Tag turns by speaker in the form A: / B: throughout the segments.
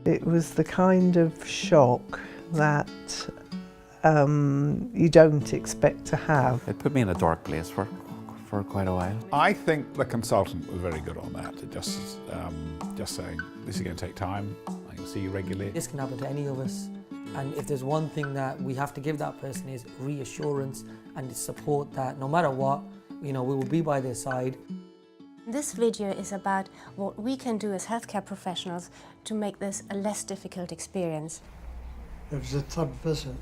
A: It was the kind of shock that you don't expect to have.
B: It put me in a dark place for quite a while.
C: I think the consultant was very good on that, just saying, this is going to take time, I can see you regularly.
D: This can happen to any of us, and if there's one thing that we have to give that person is reassurance and support that no matter what, we will be by their side.
E: This video is about what we can do as healthcare professionals to make this a less difficult experience.
F: It was the third visit.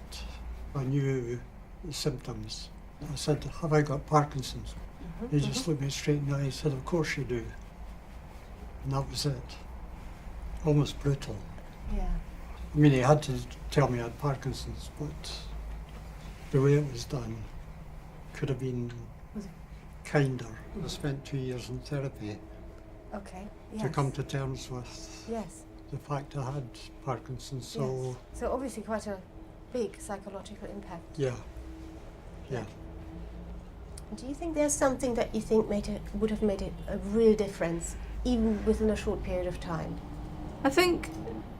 F: I knew the symptoms. I said, have I got Parkinson's? He just looked me straight in the eye and said, of course you do. And that was it. Almost brutal.
E: Yeah.
F: I mean, he had to tell me I had Parkinson's, but the way it was done could have been kinder. I spent 2 years in therapy to come to terms with the fact I had Parkinson's. So,
E: so obviously quite a big psychological impact.
F: Yeah.
E: Do you think there's something that you think would have made it a real difference, even within a short period of time?
G: I think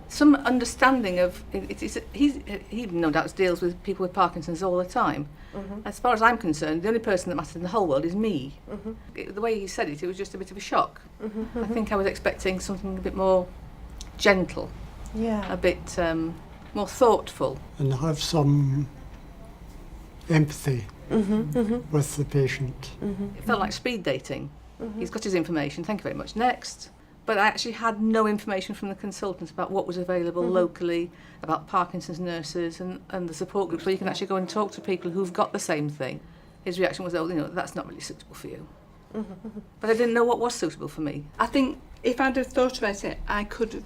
G: some understanding of he no doubt deals with people with Parkinson's all the time. As far as I'm concerned, the only person that matters in the whole world is me. The way he said it was just a bit of a shock. I think I was expecting something a bit more gentle, a bit more thoughtful.
F: And have some empathy with the patient.
G: It felt like speed dating. He's got his information, thank you very much, next. But I actually had no information from the consultants about what was available locally, about Parkinson's nurses and the support groups where you can actually go and talk to people who've got the same thing. His reaction was, that's not really suitable for you. But I didn't know what was suitable for me.
H: I think if I'd have thought about it, I could have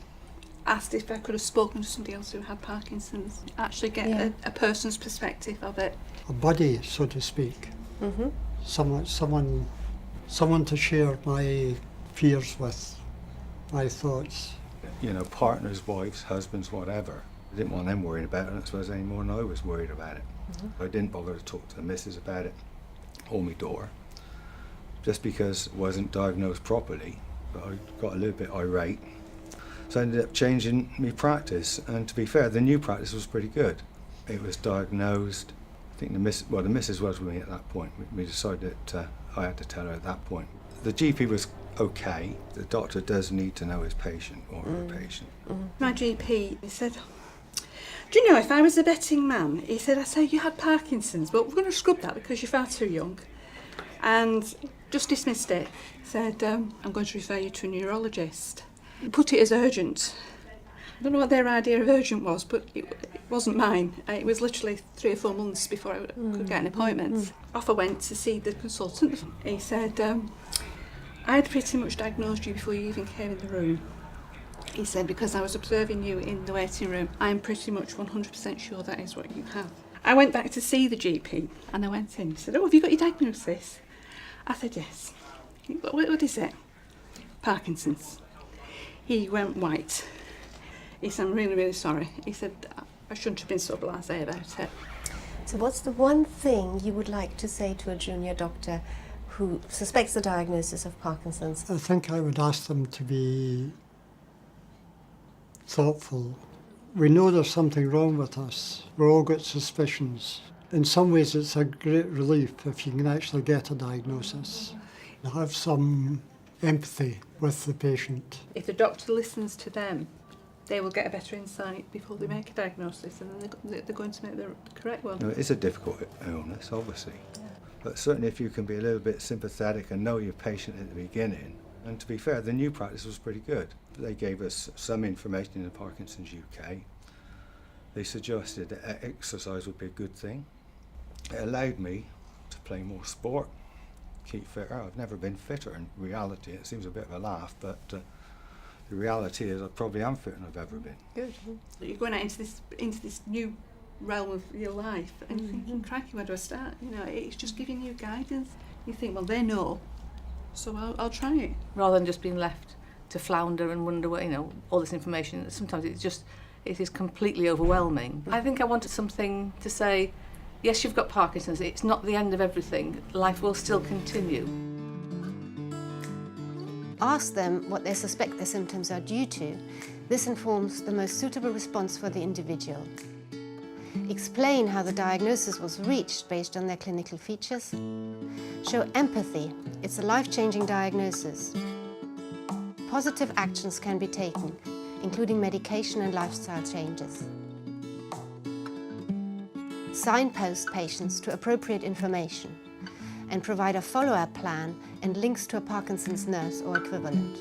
H: asked if I could have spoken to somebody else who had Parkinson's, actually get a person's perspective of it.
F: A buddy, so to speak. Someone to share my fears with, my thoughts.
I: Partners, wives, husbands, whatever. I didn't want them worrying about it, I suppose, any more than I was worried about it. I didn't bother to talk to the missus about it, or my daughter, just because it wasn't diagnosed properly. But I got a little bit irate, so I ended up changing my practice. And to be fair, the new practice was pretty good. It was diagnosed. I think the missus was with me at that point. We decided that I had to tell her at that point. The GP was okay. The doctor does need to know his patient or her patient.
H: My GP, he said, do you know, if I was a betting man, he said, I say you had Parkinson's, but we're going to scrub that because you're far too young. And just dismissed it. Said, I'm going to refer you to a neurologist. Put it as urgent. I don't know what their idea of urgent was, but it wasn't mine. It was literally 3 or 4 months before I could get an appointment. Off I went to see the consultant. He said, I had pretty much diagnosed you before you even came in the room. He said, because I was observing you in the waiting room, I'm pretty much 100% sure that is what you have. I went back to see the GP and I went in. He said, have you got your diagnosis? I said, yes. What is it? Parkinson's. He went white. He said, I'm really, really sorry. He said, I shouldn't have been so blasé about it.
E: So what's the one thing you would like to say to a junior doctor who suspects the diagnosis of Parkinson's?
F: I think I would ask them to be thoughtful. We know there's something wrong with us. We've all got suspicions. In some ways it's a great relief if you can actually get a diagnosis. Have some empathy with the patient.
H: If the doctor listens to them, they will get a better insight before they make a diagnosis, and then they're going to make the correct one.
I: It's a difficult illness, obviously. But certainly if you can be a little bit sympathetic and know your patient at the beginning. And to be fair, the new practice was pretty good. They gave us some information in the Parkinson's UK. They suggested that exercise would be a good thing. It allowed me to play more sport, keep fitter. I've never been fitter in reality. It seems a bit of a laugh, but the reality is I probably am fitter than I've ever been.
H: Good. You're going out into this new realm of your life, and you're thinking, crikey, where do I start? It's just giving you guidance. You think, well, they know, so I'll try it.
G: Rather than just being left to flounder and wonder what, all this information, sometimes it is completely overwhelming. I think I wanted something to say, yes, you've got Parkinson's, it's not the end of everything, life will still continue.
E: Ask them what they suspect their symptoms are due to, This informs the most suitable response for the individual. Explain how the diagnosis was reached based on their clinical features. Show empathy. It's a life-changing diagnosis. Positive actions can be taken, including medication and lifestyle changes. Signpost patients to appropriate information and provide a follow-up plan and links to a Parkinson's nurse or equivalent.